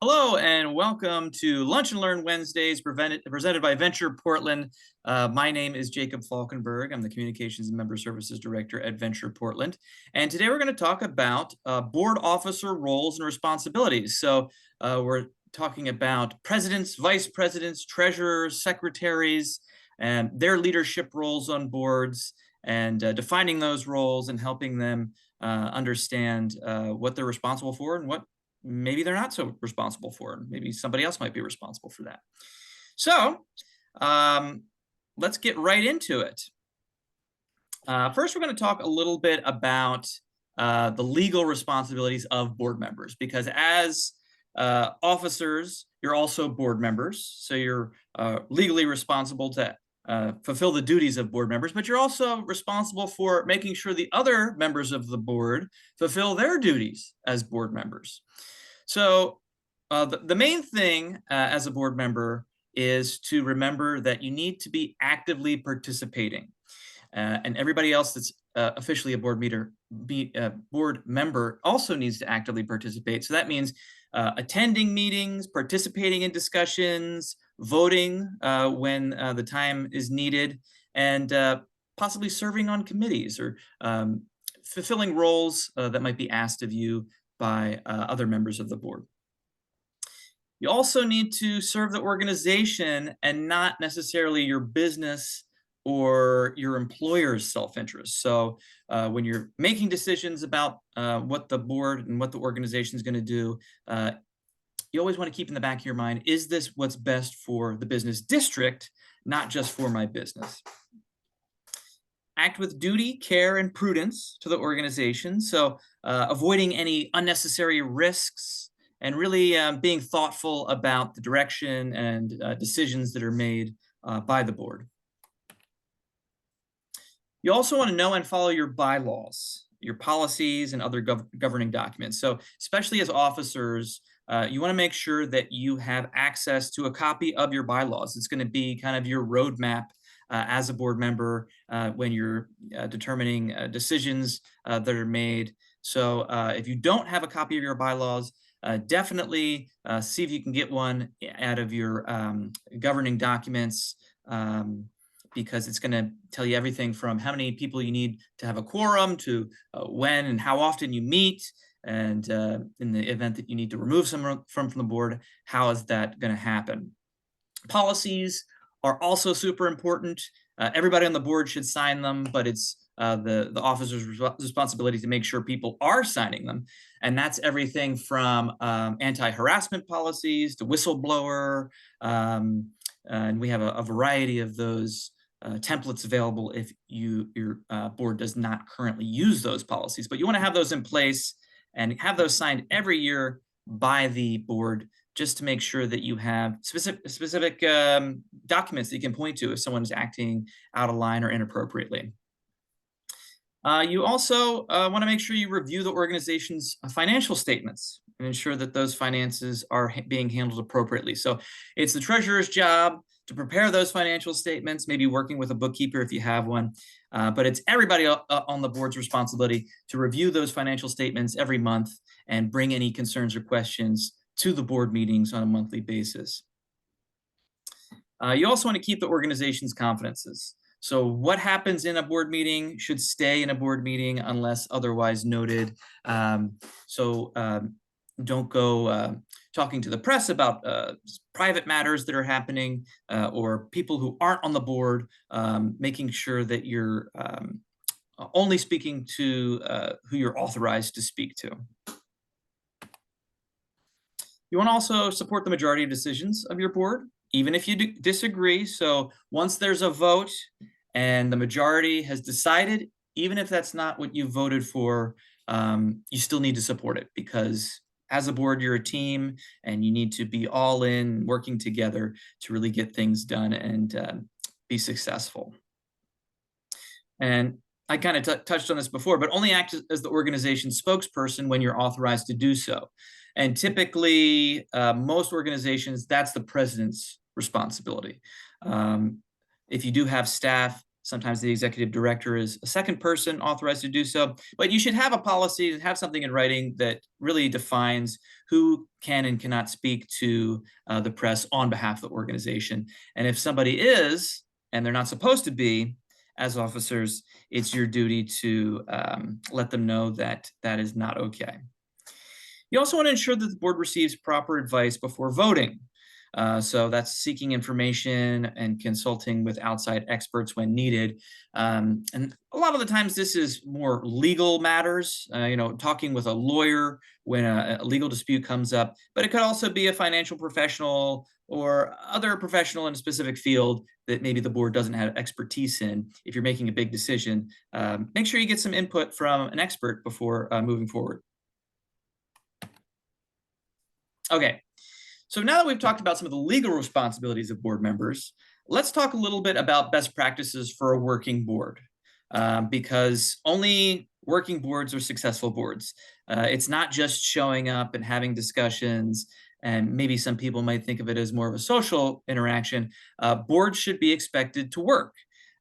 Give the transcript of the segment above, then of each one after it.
Hello and welcome to Lunch and Learn Wednesdays presented by Venture Portland. My name is Jacob Falkenberg. I'm the Communications and Member Services Director at Venture Portland. And today we're going to talk about board officer roles and responsibilities. We're talking about presidents, vice presidents, treasurers, secretaries, and their leadership roles on boards, and defining those roles and helping them understand what they're responsible for and what maybe they're not so responsible for. Maybe somebody else might be responsible for that. So let's get right into it. First, we're going to talk a little bit about the legal responsibilities of board members, because as officers, you're also board members. So you're legally responsible to fulfill the duties of board members, but you're also responsible for making sure the other members of the board fulfill their duties as board members. So the main thing as a board member is to remember that you need to be actively participating. And everybody else that's officially a board member also needs to actively participate. So that means attending meetings, participating in discussions, voting when the time is needed, and possibly serving on committees or fulfilling roles that might be asked of you by other members of the board. You also need to serve the organization and not necessarily your business or your employer's self-interest. So when you're making decisions about what the board and what the organization is going to do, you always want to keep in the back of your mind, is this what's best for the business district, not just for my business? Act with duty, care, and prudence to the organization. So avoiding any unnecessary risks and really being thoughtful about the direction and decisions that are made by the board. You also want to know and follow your bylaws, your policies, and other governing documents. So especially as officers, you want to make sure that you have access to a copy of your bylaws. It's going to be kind of your roadmap as a board member when you're determining decisions that are made. So if you don't have a copy of your bylaws, definitely see if you can get one out of your governing documents, because it's going to tell you everything from how many people you need to have a quorum to when and how often you meet. And in the event that you need to remove someone from the board, how is that going to happen? Policies are also super important. Everybody on the board should sign them, but it's the officer's responsibility to make sure people are signing them. And that's everything from anti-harassment policies to whistleblower. And we have a variety of those templates available if your board does not currently use those policies. But you want to have those in place and have those signed every year by the board, just to make sure that you have specific documents that you can point to if someone is acting out of line or inappropriately. You also want to make sure you review the organization's financial statements and ensure that those finances are being handled appropriately. So it's the treasurer's job to prepare those financial statements, maybe working with a bookkeeper if you have one. But it's everybody on the board's responsibility to review those financial statements every month and bring any concerns or questions to the board meetings on a monthly basis. You also want to keep the organization's confidences. So what happens in a board meeting should stay in a board meeting unless otherwise noted. Don't go talking to the press about private matters that are happening or people who aren't on the board, making sure that you're only speaking to who you're authorized to speak to. You want to also support the majority of decisions of your board, even if you disagree. So once there's a vote and the majority has decided, even if that's not what you voted for, you still need to support it, because as a board, you're a team and you need to be all in, working together to really get things done and be successful. And I kind of touched on this before, but only act as the organization's spokesperson when you're authorized to do so. And typically, most organizations, that's the president's responsibility. If you do have staff, Sometimes the executive director is a second person authorized to do so, but you should have a policy, have something in writing that really defines who can and cannot speak to the press on behalf of the organization. And if somebody is, and they're not supposed to be, as officers, it's your duty to let them know that that is not okay. You also want to ensure that the board receives proper advice before voting. So that's seeking information and consulting with outside experts when needed. And a lot of the times this is more legal matters, talking with a lawyer when a legal dispute comes up, but it could also be a financial professional or other professional in a specific field that maybe the board doesn't have expertise in. If you're making a big decision, make sure you get some input from an expert before moving forward. Okay, so now that we've talked about some of the legal responsibilities of board members, let's talk a little bit about best practices for a working board, because only working boards are successful boards. It's not just showing up and having discussions, and maybe some people might think of it as more of a social interaction. Boards should be expected to work,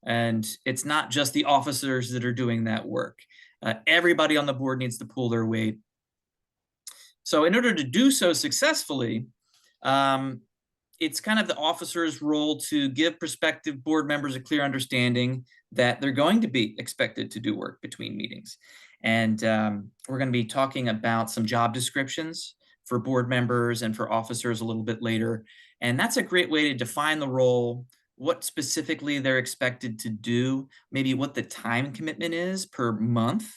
and it's not just the officers that are doing that work. Everybody on the board needs to pull their weight. So in order to do so successfully, it's kind of the officer's role to give prospective board members a clear understanding that they're going to be expected to do work between meetings. And we're going to be talking about some job descriptions for board members and for officers a little bit later. And that's a great way to define the role, what specifically they're expected to do, maybe what the time commitment is per month.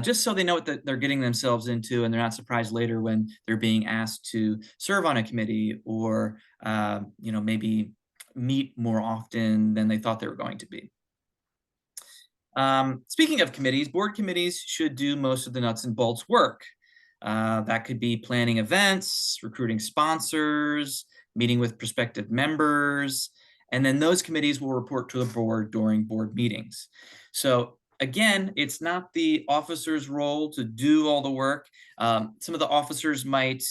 Just so they know what they're getting themselves into, and they're not surprised later when they're being asked to serve on a committee or maybe meet more often than they thought they were going to be. Speaking of committees, board committees should do most of the nuts and bolts work. That could be planning events, recruiting sponsors, meeting with prospective members, and then those committees will report to the board during board meetings. So again, it's not the officer's role to do all the work. Some of the officers might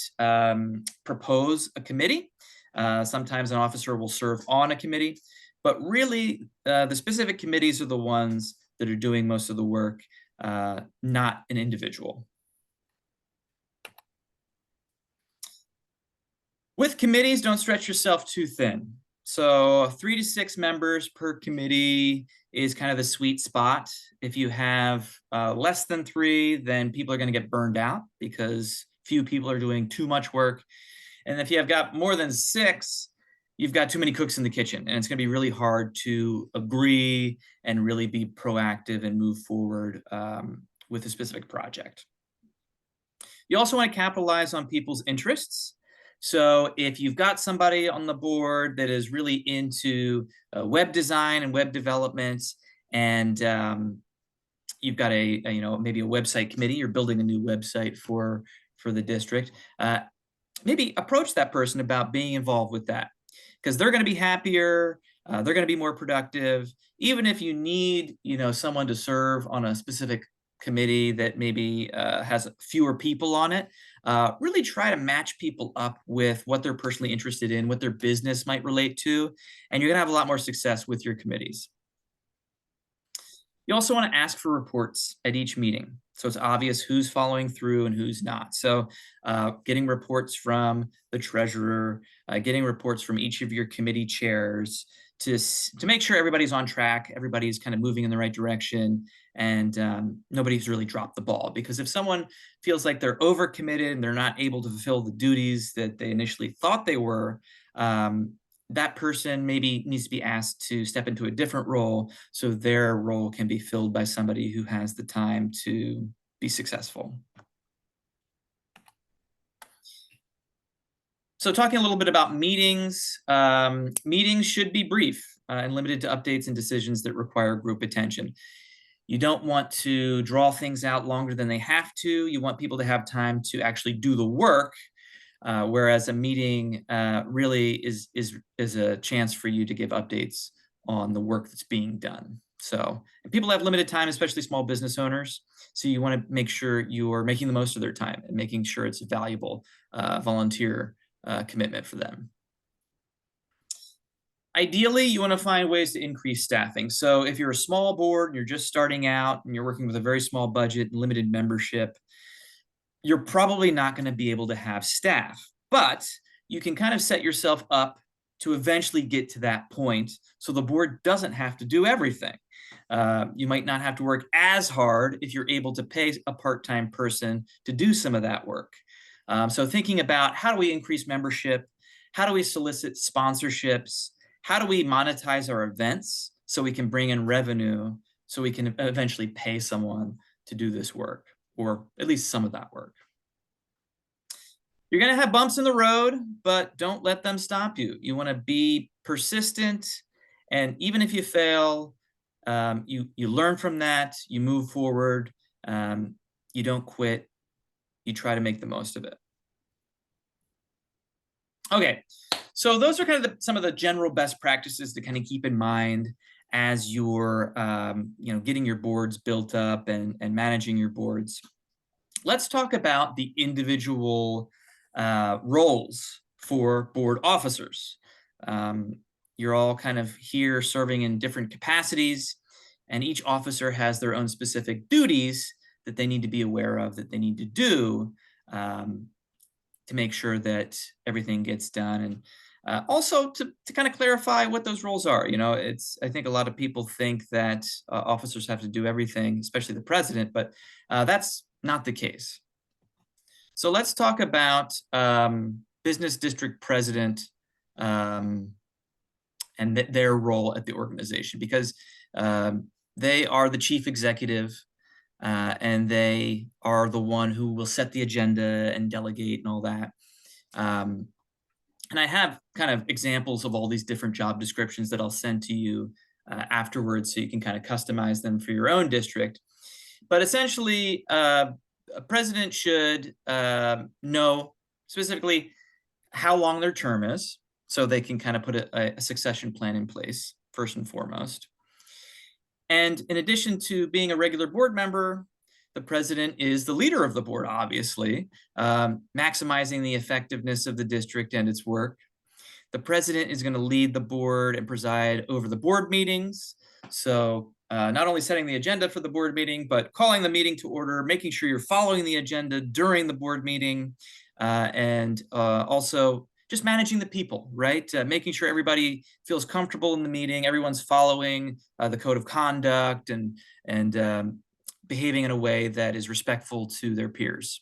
propose a committee. Sometimes an officer will serve on a committee, but really the specific committees are the ones that are doing most of the work, not an individual. With committees, don't stretch yourself too thin. So 3 to 6 members per committee is kind of the sweet spot. If you have less than 3, then people are going to get burned out because few people are doing too much work. And if you have got more than 6, you've got too many cooks in the kitchen, and it's going to be really hard to agree and really be proactive and move forward with a specific project. You also want to capitalize on people's interests. So if you've got somebody on the board that is really into web design and web development, and you've got maybe a website committee, you're building a new website for the district, maybe approach that person about being involved with that, because they're going to be happier, they're going to be more productive. Even if you need someone to serve on a specific committee that maybe has fewer people on it, really try to match people up with what they're personally interested in, what their business might relate to, and you're going to have a lot more success with your committees. You also want to ask for reports at each meeting, so it's obvious who's following through and who's not. So getting reports from the treasurer, getting reports from each of your committee chairs to make sure everybody's on track, everybody's kind of moving in the right direction, and nobody's really dropped the ball. Because if someone feels like they're overcommitted and they're not able to fulfill the duties that they initially thought they were, that person maybe needs to be asked to step into a different role so their role can be filled by somebody who has the time to be successful. So talking a little bit about meetings, meetings should be brief and limited to updates and decisions that require group attention. You don't want to draw things out longer than they have to. You want people to have time to actually do the work, whereas a meeting really is a chance for you to give updates on the work that's being done. So people have limited time, especially small business owners. So you want to make sure you are making the most of their time and making sure it's a valuable volunteer commitment for them. Ideally, you want to find ways to increase staffing. So if you're a small board and you're just starting out and you're working with a very small budget and limited membership, you're probably not going to be able to have staff, but you can kind of set yourself up to eventually get to that point so the board doesn't have to do everything. You might not have to work as hard if you're able to pay a part-time person to do some of that work. So thinking about how do we increase membership? How do we solicit sponsorships? How do we monetize our events so we can bring in revenue so we can eventually pay someone to do this work, or at least some of that work? You're going to have bumps in the road, but don't let them stop you. You want to be persistent, and even if you fail, you learn from that, you move forward, you don't quit, you try to make the most of it. Okay, so those are kind of some of the general best practices to kind of keep in mind as you're getting your boards built up and managing your boards. Let's talk about the individual roles for board officers. You're all kind of here serving in different capacities, and each officer has their own specific duties that they need to be aware of, that they need to do to make sure that everything gets done. And also to kind of clarify what those roles are. I think a lot of people think that officers have to do everything, especially the president, but that's not the case. So let's talk about business district president and their role at the organization, because they are the chief executive and they are the one who will set the agenda and delegate and all that. And I have kind of examples of all these different job descriptions that I'll send to you afterwards, so you can kind of customize them for your own district. But essentially, a president should know specifically how long their term is, so they can kind of put a succession plan in place, first and foremost. And in addition to being a regular board member, the president is the leader of the board, obviously, maximizing the effectiveness of the district and its work. The president is going to lead the board and preside over the board meetings. So not only setting the agenda for the board meeting, but calling the meeting to order, making sure you're following the agenda during the board meeting, and also just managing the people, right? Making sure everybody feels comfortable in the meeting, everyone's following the code of conduct and behaving in a way that is respectful to their peers.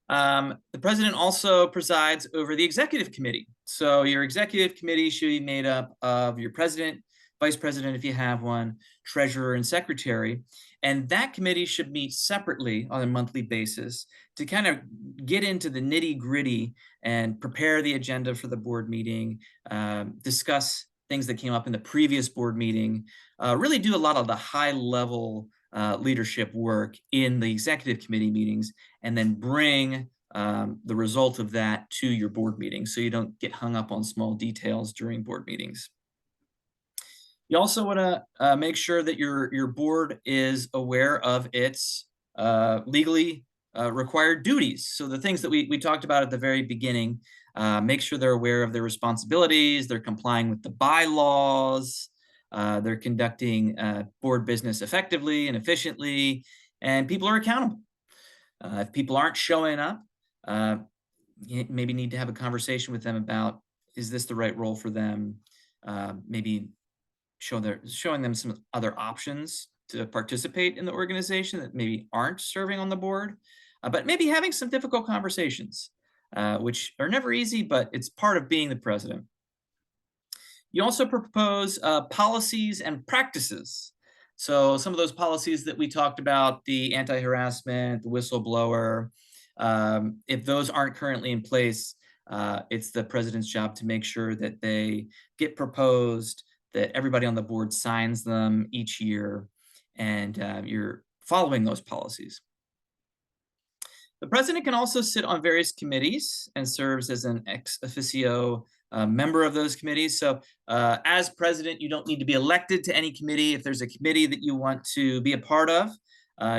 The president also presides over the executive committee. So your executive committee should be made up of your president, vice president if you have one, treasurer, and secretary. And that committee should meet separately on a monthly basis to kind of get into the nitty-gritty and prepare the agenda for the board meeting, discuss things that came up in the previous board meeting, really do a lot of the high-level leadership work in the executive committee meetings, and then bring the result of that to your board meeting so you don't get hung up on small details during board meetings. You also want to make sure that your board is aware of its legally required duties. So the things that we talked about at the very beginning, make sure they're aware of their responsibilities, they're complying with the bylaws, they're conducting board business effectively and efficiently, and people are accountable. If people aren't showing up, you maybe need to have a conversation with them about, is this the right role for them? Maybe showing them some other options to participate in the organization that maybe aren't serving on the board, but maybe having some difficult conversations, which are never easy, but it's part of being the president. You also propose policies and practices. So some of those policies that we talked about, the anti-harassment, the whistleblower, if those aren't currently in place, it's the president's job to make sure that they get proposed, that everybody on the board signs them each year, and you're following those policies. The president can also sit on various committees and serves as an ex officio member of those committees. So as president, you don't need to be elected to any committee. If there's a committee that you want to be a part of,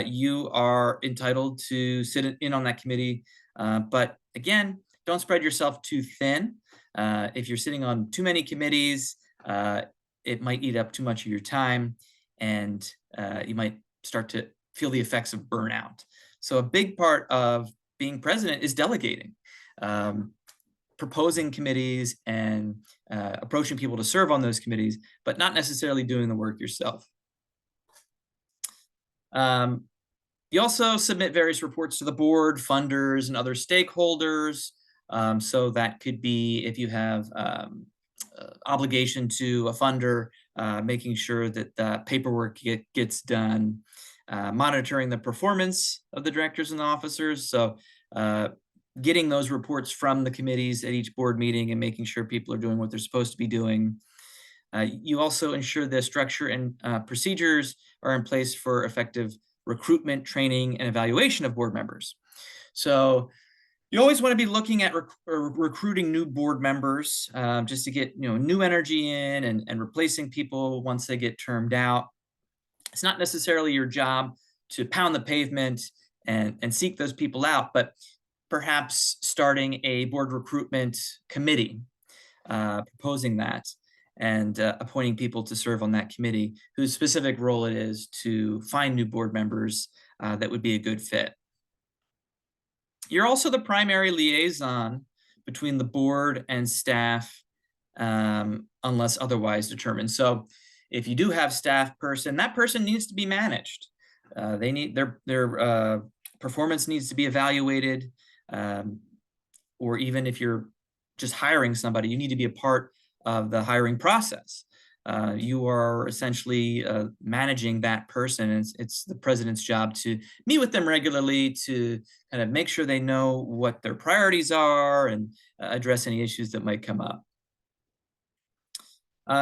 you are entitled to sit in on that committee. But again, don't spread yourself too thin. If you're sitting on too many committees, it might eat up too much of your time, and you might start to feel the effects of burnout. So a big part of being president is delegating, proposing committees and approaching people to serve on those committees, but not necessarily doing the work yourself. You also submit various reports to the board, funders, and other stakeholders. So that could be if you have obligation to a funder, making sure that the paperwork gets done, monitoring the performance of the directors and the officers. So getting those reports from the committees at each board meeting and making sure people are doing what they're supposed to be doing. You also ensure the structure and procedures are in place for effective recruitment, training, and evaluation of board members. So you always want to be looking at recruiting new board members, just to get new energy in and replacing people once they get termed out. It's not necessarily your job to pound the pavement and seek those people out, but perhaps starting a board recruitment committee, proposing that, and appointing people to serve on that committee whose specific role it is to find new board members that would be a good fit. You're also the primary liaison between the board and staff, unless otherwise determined. So if you do have staff person, that person needs to be managed. They need their performance needs to be evaluated, or even if you're just hiring somebody, you need to be a part of the hiring process. You are essentially managing that person. It's the president's job to meet with them regularly to kind of make sure they know what their priorities are and address any issues that might come up.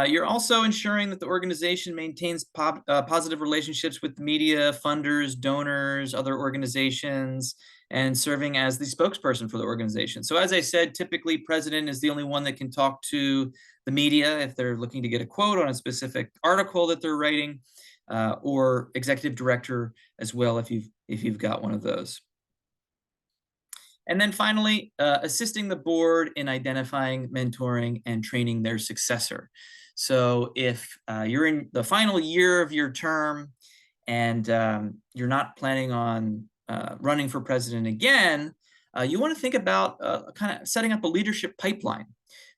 You're also ensuring that the organization maintains positive relationships with the media, funders, donors, other organizations, and serving as the spokesperson for the organization. So as I said, typically president is the only one that can talk to the media if they're looking to get a quote on a specific article that they're writing, or executive director as well if you've got one of those. And then finally, assisting the board in identifying, mentoring, and training their successor. So if you're in the final year of your term and you're not planning on running for president again, you want to think about kind of setting up a leadership pipeline.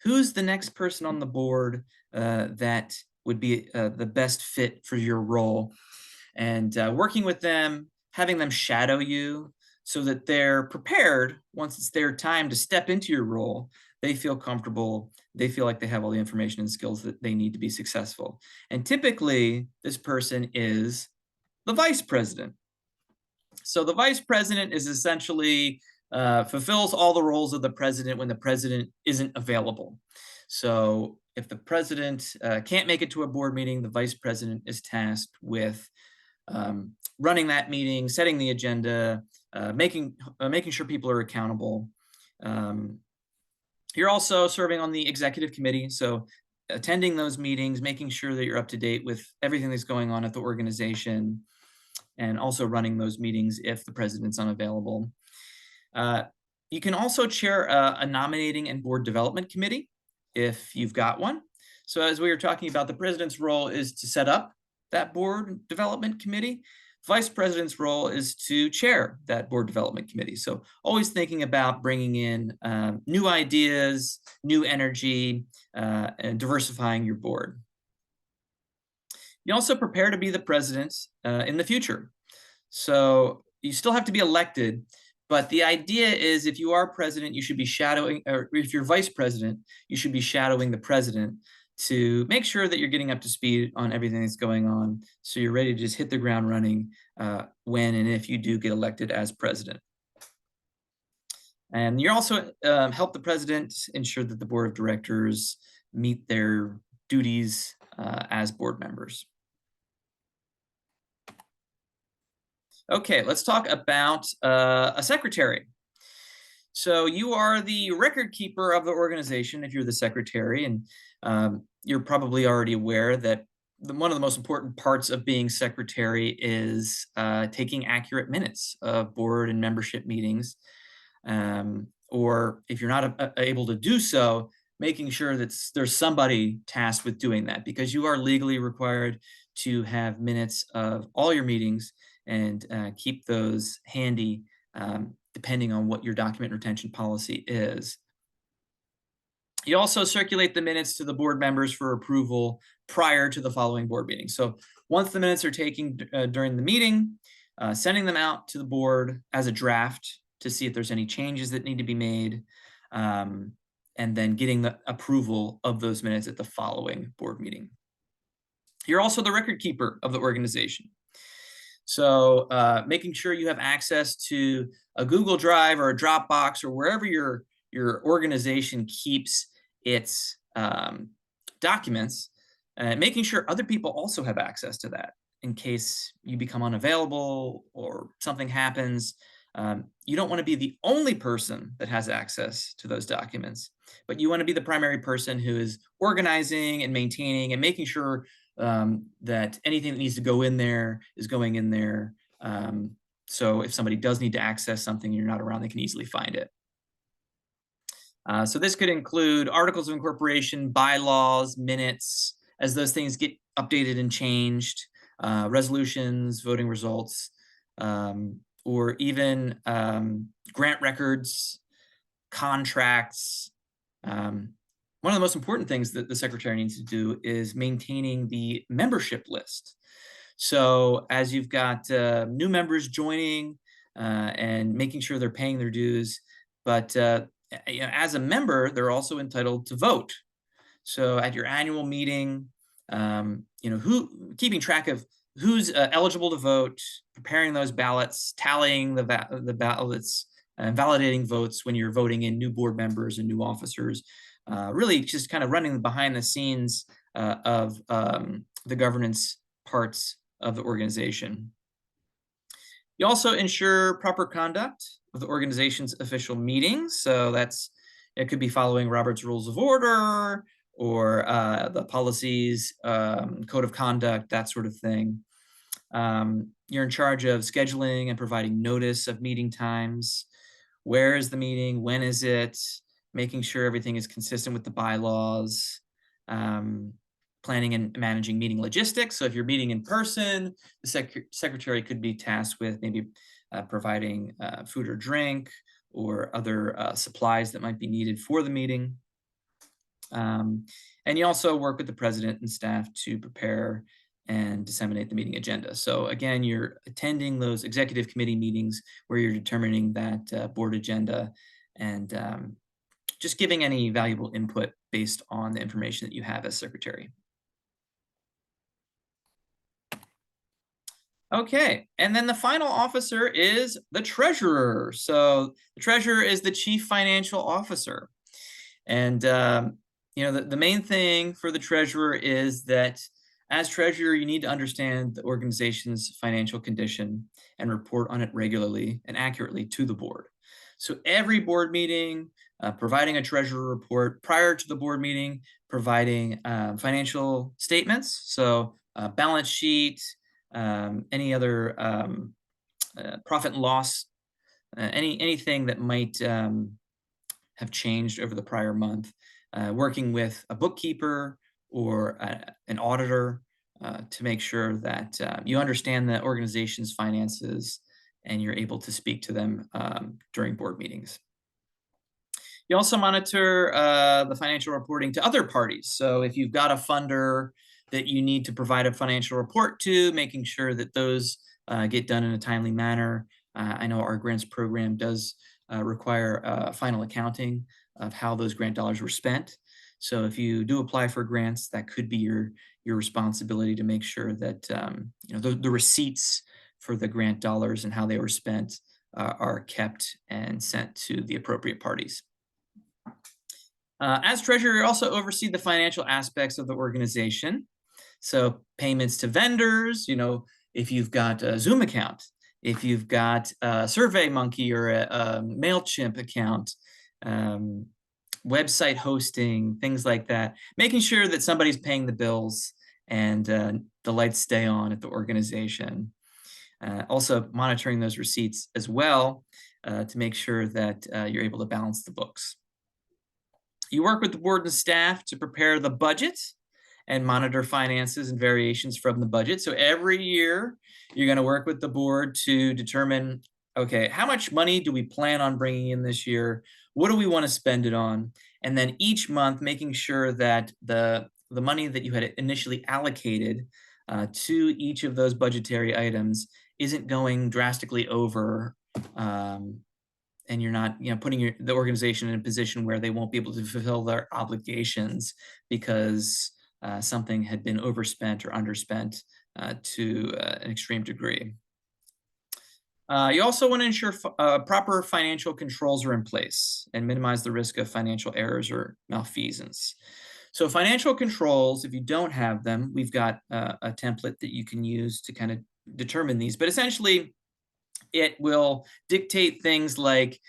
Who's the next person on the board that would be the best fit for your role? And working with them, having them shadow you so that they're prepared once it's their time to step into your role. They feel comfortable. They feel like they have all the information and skills that they need to be successful. And typically, this person is the vice president. So the vice president is essentially fulfills all the roles of the president when the president isn't available. So if the president can't make it to a board meeting, the vice president is tasked with running that meeting, setting the agenda, making sure people are accountable. You're also serving on the executive committee, so attending those meetings, making sure that you're up to date with everything that's going on at the organization, and also running those meetings if the president's unavailable. You can also chair a nominating and board development committee if you've got one. So as we were talking about, the president's role is to set up that board development committee. Vice president's role is to chair that board development committee. So always thinking about bringing in new ideas, new energy, and diversifying your board. You also prepare to be the president in the future. So you still have to be elected, but the idea is if you are president, you should be shadowing, or if you're vice president, you should be shadowing the president to make sure that you're getting up to speed on everything that's going on, so you're ready to just hit the ground running when and if you do get elected as president. And you also help the president ensure that the board of directors meet their duties as board members. Okay, let's talk about a secretary. So you are the record keeper of the organization if you're the secretary, and you're probably already aware that one of the most important parts of being secretary is taking accurate minutes of board and membership meetings. Or if you're not able to do so, making sure that there's somebody tasked with doing that, because you are legally required to have minutes of all your meetings and keep those handy, depending on what your document retention policy is. You also circulate the minutes to the board members for approval prior to the following board meeting. So once the minutes are taken during the meeting, sending them out to the board as a draft to see if there's any changes that need to be made, and then getting the approval of those minutes at the following board meeting. You're also the record keeper of the organization. So making sure you have access to a Google Drive or a Dropbox or wherever your organization keeps its documents, making sure other people also have access to that in case you become unavailable or something happens. You don't want to be the only person that has access to those documents, but you want to be the primary person who is organizing and maintaining and making sure that anything that needs to go in there is going in there. So if somebody does need to access something and you're not around, they can easily find it. So this could include articles of incorporation, bylaws, minutes, as those things get updated and changed, resolutions, voting results, or even grant records, contracts. One of the most important things that the secretary needs to do is maintaining the membership list. So as you've got new members joining and making sure they're paying their dues, but as a member, they're also entitled to vote. So at your annual meeting, keeping track of who's eligible to vote, preparing those ballots, tallying the ballots, and validating votes when you're voting in new board members and new officers. Really just kind of running behind the scenes of the governance parts of the organization. You also ensure proper conduct of the organization's official meetings. So it could be following Robert's Rules of Order or the policies, code of conduct, that sort of thing. You're in charge of scheduling and providing notice of meeting times. Where is the meeting? When is it? Making sure everything is consistent with the bylaws, planning and managing meeting logistics. So if you're meeting in person, the secretary could be tasked with maybe providing food or drink or other supplies that might be needed for the meeting. And you also work with the president and staff to prepare and disseminate the meeting agenda. So again, you're attending those executive committee meetings where you're determining that board agenda and just giving any valuable input based on the information that you have as secretary. Okay, and then the final officer is the treasurer. So the treasurer is the chief financial officer. And the main thing for the treasurer is that as treasurer, you need to understand the organization's financial condition and report on it regularly and accurately to the board. So every board meeting, providing a treasurer report prior to the board meeting, providing financial statements, so balance sheet, any other profit and loss, anything that might have changed over the prior month, working with a bookkeeper or an auditor to make sure that you understand the organization's finances and you're able to speak to them during board meetings. You also monitor the financial reporting to other parties. So if you've got a funder that you need to provide a financial report to, making sure that those get done in a timely manner. I know our grants program does require final accounting of how those grant dollars were spent. So if you do apply for grants, that could be your responsibility to make sure that the receipts for the grant dollars and how they were spent are kept and sent to the appropriate parties. As treasurer, you also oversee the financial aspects of the organization. So payments to vendors, if you've got a Zoom account, if you've got a SurveyMonkey or a MailChimp account, website hosting, things like that, making sure that somebody's paying the bills and the lights stay on at the organization. Also monitoring those receipts as well to make sure that you're able to balance the books. You work with the board and staff to prepare the budget and monitor finances and variations from the budget. So every year, you're going to work with the board to determine, okay, how much money do we plan on bringing in this year? What do we want to spend it on? And then each month, making sure that the money that you had initially allocated to each of those budgetary items isn't going drastically over, and you're not, putting the organization in a position where they won't be able to fulfill their obligations because something had been overspent or underspent to an extreme degree. You also want to ensure proper financial controls are in place and minimize the risk of financial errors or malfeasance. So financial controls, if you don't have them, we've got a template that you can use to kind of determine these. But essentially, it will dictate things like,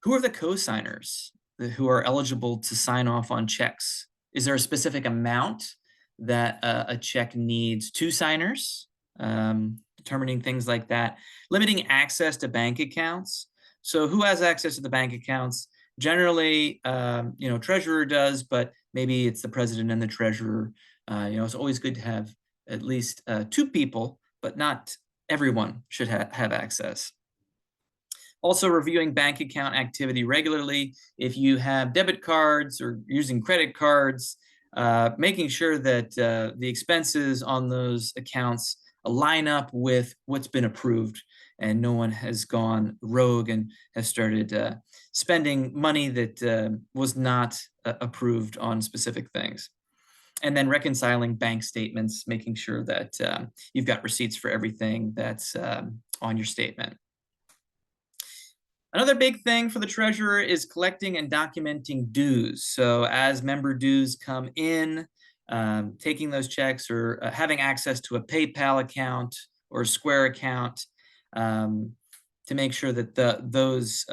who are the co-signers who are eligible to sign off on checks? Is there a specific amount that a check needs 2 signers? Determining things like that. Limiting access to bank accounts. So who has access to the bank accounts? Generally, treasurer does, but maybe it's the president and the treasurer. It's always good to have at least 2 people, but not everyone should have access. Also, reviewing bank account activity regularly. If you have debit cards or using credit cards, making sure that the expenses on those accounts line up with what's been approved, and no one has gone rogue and has started spending money that was not approved on specific things. And then reconciling bank statements, making sure that you've got receipts for everything that's on your statement. Another big thing for the treasurer is collecting and documenting dues. So as member dues come in, taking those checks or having access to a PayPal account or a Square account to make sure that those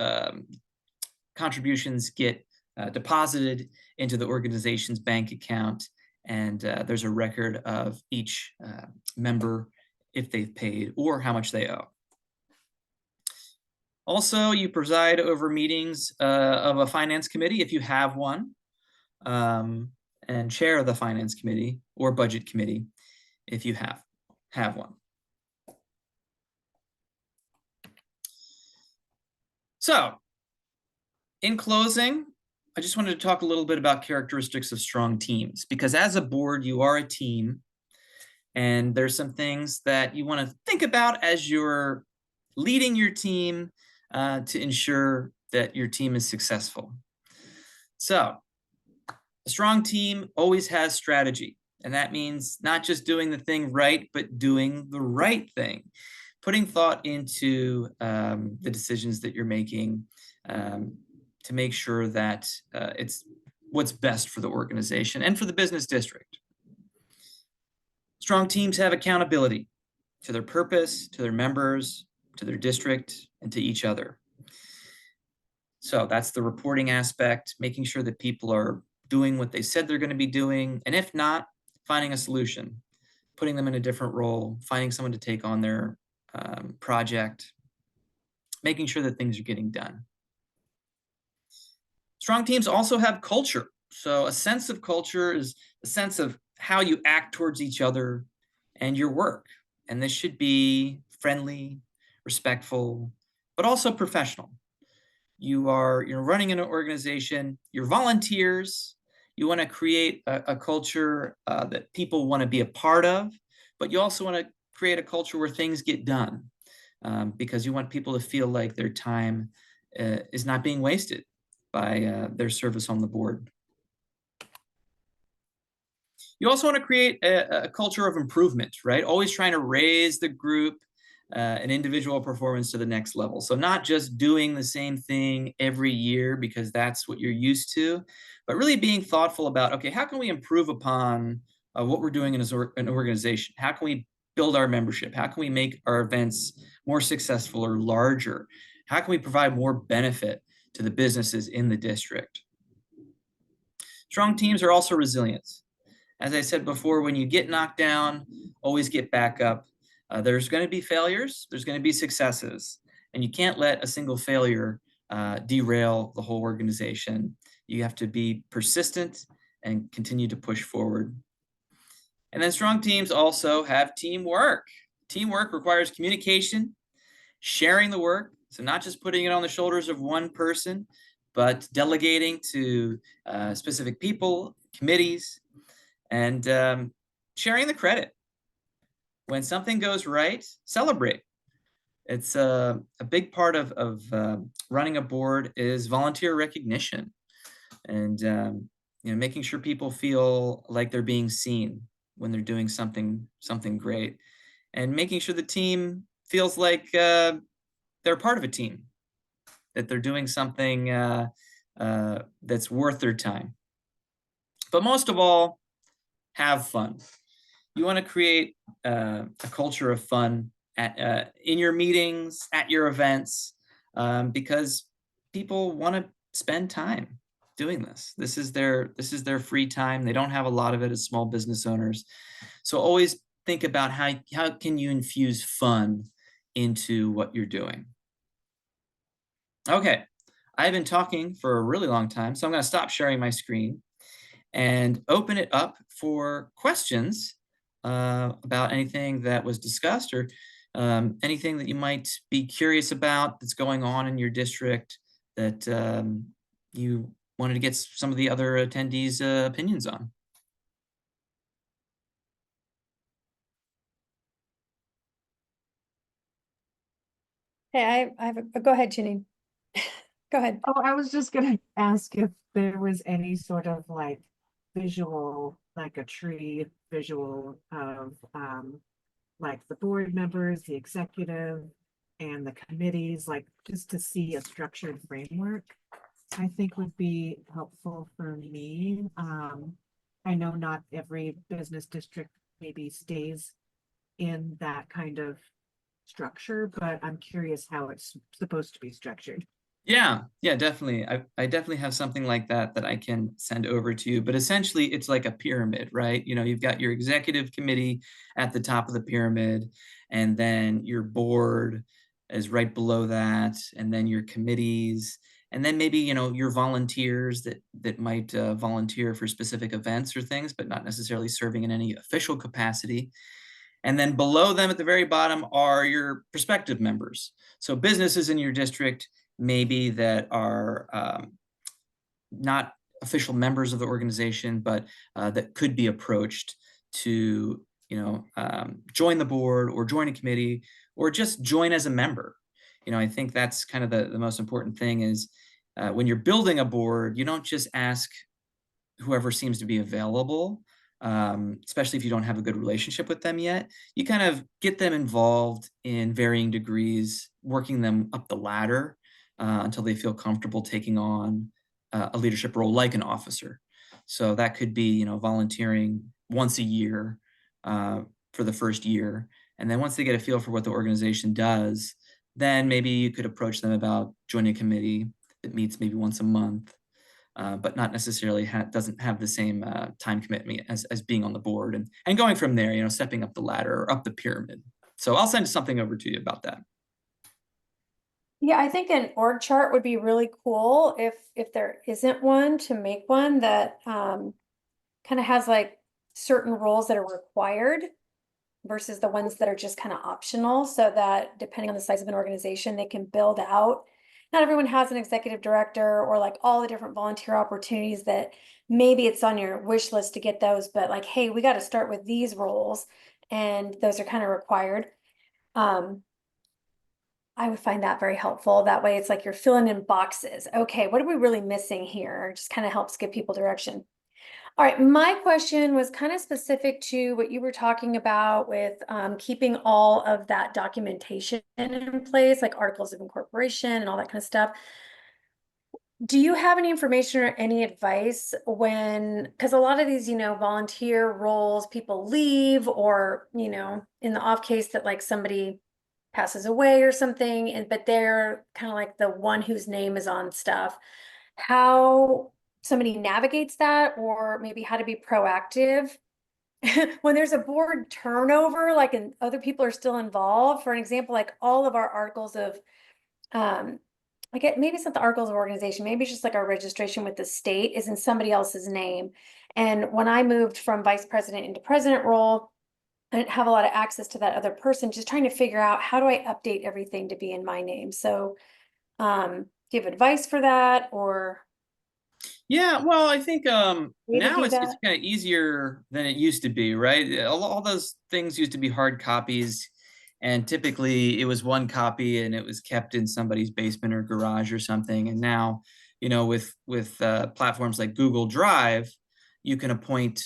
contributions get deposited into the organization's bank account, and there's a record of each member, if they've paid or how much they owe. Also, you preside over meetings of a finance committee if you have one, and chair of the finance committee or budget committee if you have one. So, in closing, I just wanted to talk a little bit about characteristics of strong teams, because as a board, you are a team, and there's some things that you want to think about as you're leading your team to ensure that your team is successful. So, a strong team always has strategy, and that means not just doing the thing right, but doing the right thing, putting thought into the decisions that you're making to make sure that it's what's best for the organization and for the business district. Strong teams have accountability to their purpose, to their members, to their district, and to each other. So that's the reporting aspect, making sure that people are doing what they said they're going to be doing, and if not, finding a solution, putting them in a different role, finding someone to take on their project, making sure that things are getting done. Strong teams also have culture. So a sense of culture is a sense of how you act towards each other and your work. And this should be friendly, respectful, but also professional. You're running an organization, you're volunteers, you want to create a culture that people want to be a part of, but you also want to create a culture where things get done, because you want people to feel like their time is not being wasted by their service on the board. You also want to create a culture of improvement, right? Always trying to raise the group and individual performance to the next level. So not just doing the same thing every year because that's what you're used to, but really being thoughtful about, okay, how can we improve upon what we're doing in an organization? How can we build our membership? How can we make our events more successful or larger? How can we provide more benefit to the businesses in the district? Strong teams are also resilient. As I said before, when you get knocked down, always get back up. There's going to be failures, there's going to be successes, and you can't let a single failure derail the whole organization. You have to be persistent and continue to push forward. And then strong teams also have teamwork. Teamwork requires communication, sharing the work. So not just putting it on the shoulders of one person, but delegating to specific people, committees, and sharing the credit. When something goes right, celebrate. It's a big part of running a board is volunteer recognition, and making sure people feel like they're being seen when they're doing something great, and making sure the team feels like they're part of a team, that they're doing something that's worth their time. But most of all, have fun. You want to create a culture of fun in your meetings, at your events, because people want to spend time doing this. This is their free time. They don't have a lot of it as small business owners. So always think about how can you infuse fun into what you're doing. Okay, I've been talking for a really long time, so I'm going to stop sharing my screen and open it up for questions about anything that was discussed, or anything that you might be curious about that's going on in your district that you wanted to get some of the other attendees' opinions on. Hey, go ahead, Janine. Go ahead. Oh, I was just gonna ask if there was any sort of like visual, like a tree visual of like the board members, the executive, and the committees, like just to see a structured framework, I think would be helpful for me. I know not every business district maybe stays in that kind of structure, but I'm curious how it's supposed to be structured. Yeah, definitely. I definitely have something like that I can send over to you. But essentially, it's like a pyramid, right? You've got your executive committee at the top of the pyramid, and then your board is right below that, and then your committees, and then maybe your volunteers that might volunteer for specific events or things, but not necessarily serving in any official capacity. And then below them at the very bottom are your prospective members. So businesses in your district maybe that are not official members of the organization, but that could be approached to join the board or join a committee or just join as a member. I think that's kind of the most important thing is when you're building a board, you don't just ask whoever seems to be available, especially if you don't have a good relationship with them yet. You kind of get them involved in varying degrees, working them up the ladder until they feel comfortable taking on a leadership role like an officer. So that could be, volunteering once a year for the first year. And then once they get a feel for what the organization does, then maybe you could approach them about joining a committee that meets maybe once a month, but not necessarily doesn't have the same time commitment as being on the board, and going from there, stepping up the ladder or up the pyramid. So I'll send something over to you about that. Yeah, I think an org chart would be really cool if there isn't one, to make one that kind of has like certain roles that are required versus the ones that are just kind of optional, so that depending on the size of an organization, they can build out. Not everyone has an executive director or like all the different volunteer opportunities that maybe it's on your wish list to get those, but like, hey, we got to start with these roles and those are kind of required. I would find that very helpful. That way it's like you're filling in boxes. Okay, what are we really missing here? It just kind of helps give people direction. All right, my question was kind of specific to what you were talking about with keeping all of that documentation in place, like articles of incorporation and all that kind of stuff. Do you have any information or any advice because a lot of these, volunteer roles, people leave, or, in the off case that like somebody passes away or something, but they're kind of like the one whose name is on stuff, how somebody navigates that, or maybe how to be proactive when there's a board turnover, like, and other people are still involved. For an example, like all of our articles of I get, maybe it's not the articles of organization, maybe it's just like our registration with the state is in somebody else's name. And when I moved from vice president into president role, I didn't have a lot of access to that other person, just trying to figure out how do I update everything to be in my name? So, do you have advice for that or Yeah, well, I think way to now do it's that? kind of easier than it used to be, right? All those things used to be hard copies, and typically it was one copy and it was kept in somebody's basement or garage or something. And now, with platforms like Google Drive, you can appoint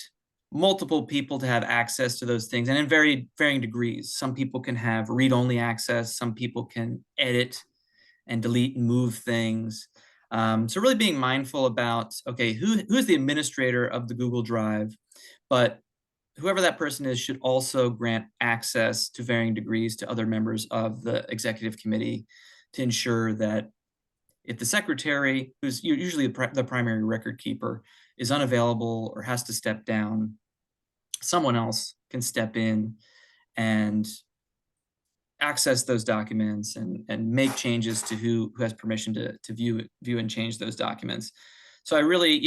multiple people to have access to those things, and in varying degrees. Some people can have read-only access, some people can edit and delete and move things. So really being mindful about, okay, who's the administrator of the Google Drive, but whoever that person is should also grant access to varying degrees to other members of the executive committee to ensure that if the secretary, who's usually the primary record keeper, is unavailable or has to step down, someone else can step in and access those documents and make changes to who has permission to view and change those documents. So I really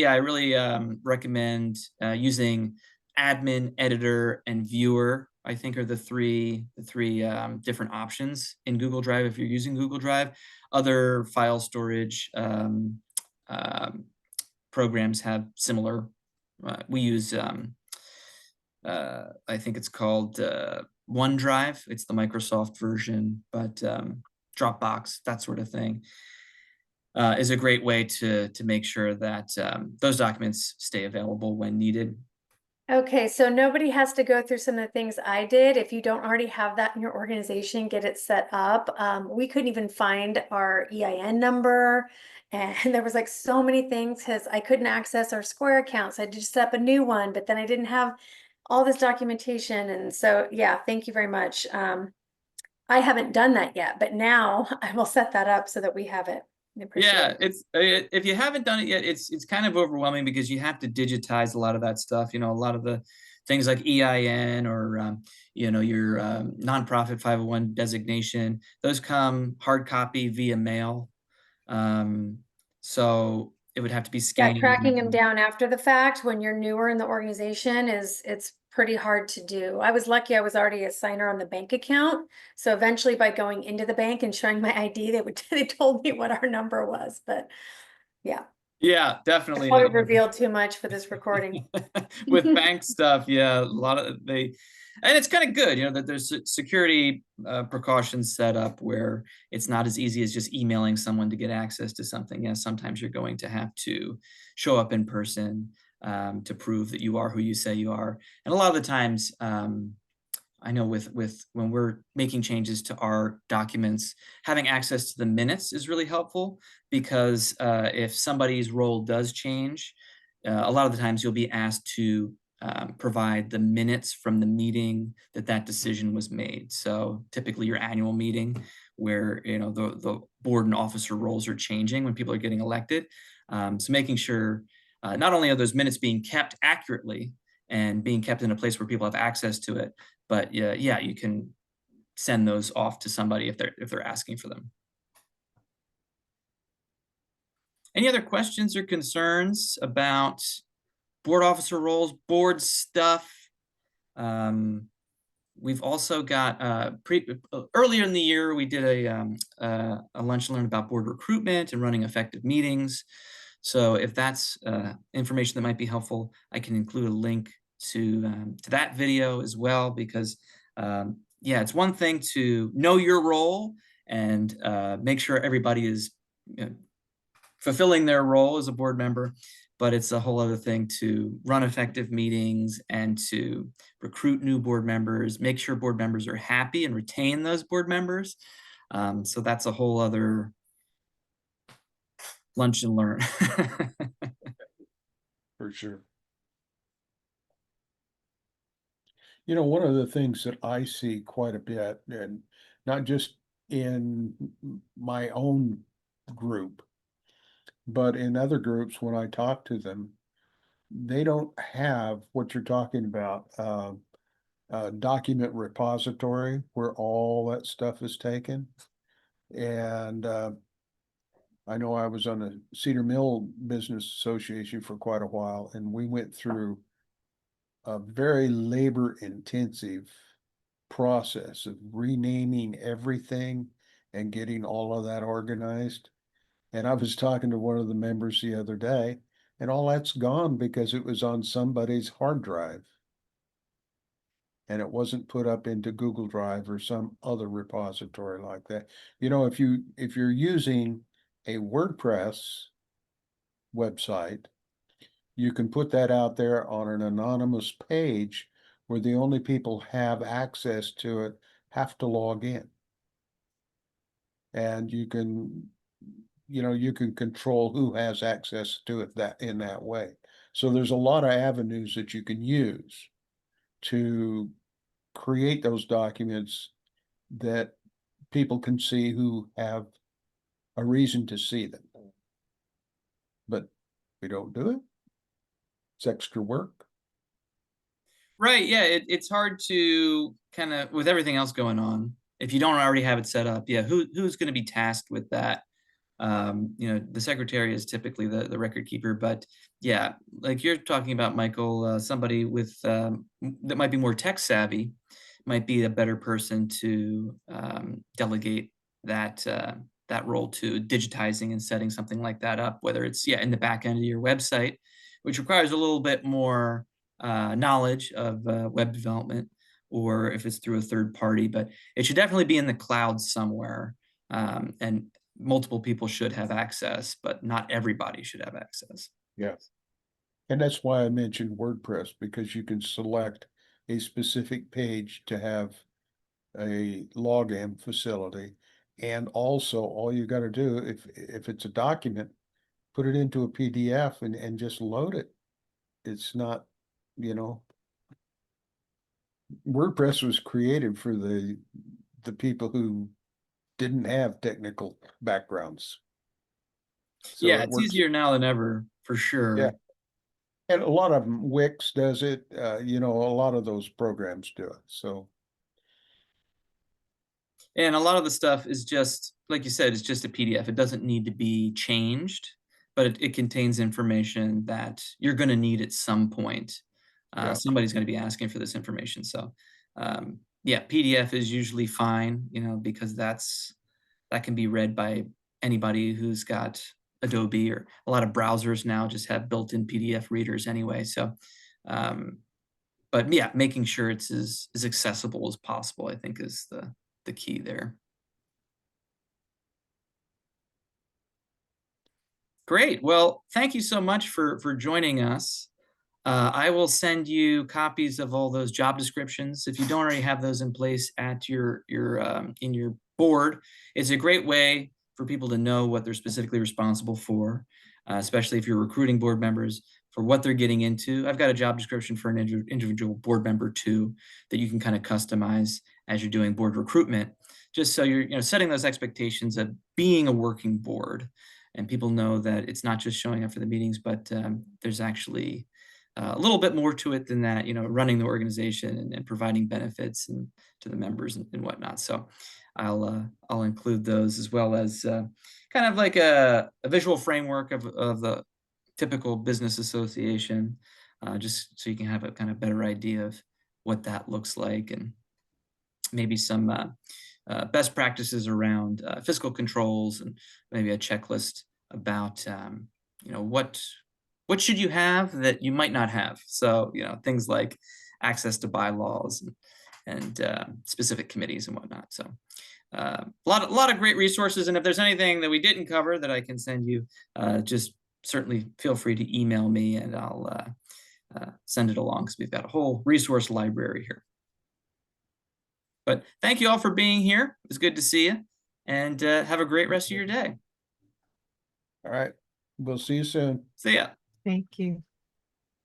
recommend using admin, editor, and viewer. I think are the three different options in Google Drive if you're using Google Drive. Other file storage programs have similar. We use I think it's called OneDrive. It's the Microsoft version, but Dropbox, that sort of thing, is a great way to make sure that those documents stay available when needed. Okay, so nobody has to go through some of the things I did. If you don't already have that in your organization, get it set up. We couldn't even find our EIN number. And there was like so many things because I couldn't access our Square account. So I had to set up a new one, but then I didn't have all this documentation. And so, yeah, thank you very much. I haven't done that yet, but now I will set that up so that we have it. I appreciate Yeah, it. it's if you haven't done it yet, it's kind of overwhelming because you have to digitize a lot of that stuff. A lot of the things like EIN or your nonprofit 501 designation. Those come hard copy via mail, so it would have to be Yeah, scanned. tracking them down after the fact when you're newer in the organization it's pretty hard to do. I was lucky I was already a signer on the bank account. So eventually by going into the bank and showing my ID, they told me what our number was. But yeah, Yeah, I definitely. probably revealed too much for this recording. With bank stuff, yeah, a lot of and it's kind of good, that there's security precautions set up where it's not as easy as just emailing someone to get access to something. Yeah, sometimes you're going to have to show up in person to prove that you are who you say you are. And a lot of the times, I know with when we're making changes to our documents, having access to the minutes is really helpful because if somebody's role does change, a lot of the times you'll be asked to provide the minutes from the meeting that decision was made. So typically your annual meeting where the board and officer roles are changing when people are getting elected. So making sure not only are those minutes being kept accurately and being kept in a place where people have access to it, but yeah, you can send those off to somebody if they're asking for them. Any other questions or concerns about board officer roles, board stuff? We've also got earlier in the year, we did a lunch and learn about board recruitment and running effective meetings. So if that's information that might be helpful, I can include a link to that video as well, because yeah, it's one thing to know your role and make sure everybody is fulfilling their role as a board member, but it's a whole other thing to run effective meetings and to recruit new board members, make sure board members are happy and retain those board members. So that's a whole other lunch and learn. For sure. One of the things that I see quite a bit, and not just in my own group, but in other groups, when I talk to them, they don't have what you're talking about, a document repository where all that stuff is taken. And I know I was on the Cedar Mill Business Association for quite a while, and we went through a very labor intensive process of renaming everything and getting all of that organized. And I was talking to one of the members the other day, and all that's gone because it was on somebody's hard drive. And it wasn't put up into Google Drive or some other repository like that. You know, if you're using a WordPress website, you can put that out there on an anonymous page where the only people have access to it have to log in. And you can, you can control who has access to it in that way. So there's a lot of avenues that you can use to create those documents that people can see who have a reason to see them. But we don't do it. It's extra work. Right. Yeah. It's hard to kind of, with everything else going on, if you don't already have it set up, yeah, who's going to be tasked with that? The secretary is typically the record keeper, but yeah, like you're talking about, Michael, somebody with that might be more tech savvy might be a better person to delegate that role to, digitizing and setting something like that up, whether it's in the back end of your website, which requires a little bit more knowledge of web development, or if it's through a third party, but it should definitely be in the cloud somewhere. And multiple people should have access, but not everybody should have access. Yeah. And that's why I mentioned WordPress, because you can select a specific page to have a login facility. And also all you got to do, if it's a document, put it into a PDF and just load it. It's not, WordPress was created for the people who didn't have technical backgrounds. So Yeah, it it's works. easier now than ever, for sure. Yeah. And a lot of them, Wix does it, a lot of those programs do it, so. And a lot of the stuff is just, like you said, it's just a PDF. It doesn't need to be changed, but it contains information that you're going to need at some point. Yeah. Somebody's going to be asking for this information. So, yeah, PDF is usually fine, because that can be read by anybody who's got Adobe, or a lot of browsers now just have built-in PDF readers anyway. So, but yeah, making sure it's as accessible as possible, I think, is the key there. Great. Well, thank you so much for joining us. I will send you copies of all those job descriptions. If you don't already have those in place at your in your board, it's a great way for people to know what they're specifically responsible for, especially if you're recruiting board members for what they're getting into. I've got a job description for an individual board member too, that you can kind of customize as you're doing board recruitment, just so you're setting those expectations of being a working board, and people know that it's not just showing up for the meetings, but there's actually a little bit more to it than that, running the organization and providing benefits and to the members and whatnot. So I'll include those, as well as kind of like a visual framework of the typical business association, just so you can have a kind of better idea of what that looks like, and maybe some best practices around fiscal controls, and maybe a checklist about what should you have that you might not have. So things like access to bylaws and specific committees and whatnot. So a lot of great resources. And if there's anything that we didn't cover that I can send you, just certainly feel free to email me, and I'll send it along, because we've got a whole resource library here. But thank you all for being here. It was good to see you, and have a great rest of your day. All right. We'll see you soon. See ya. Thank you.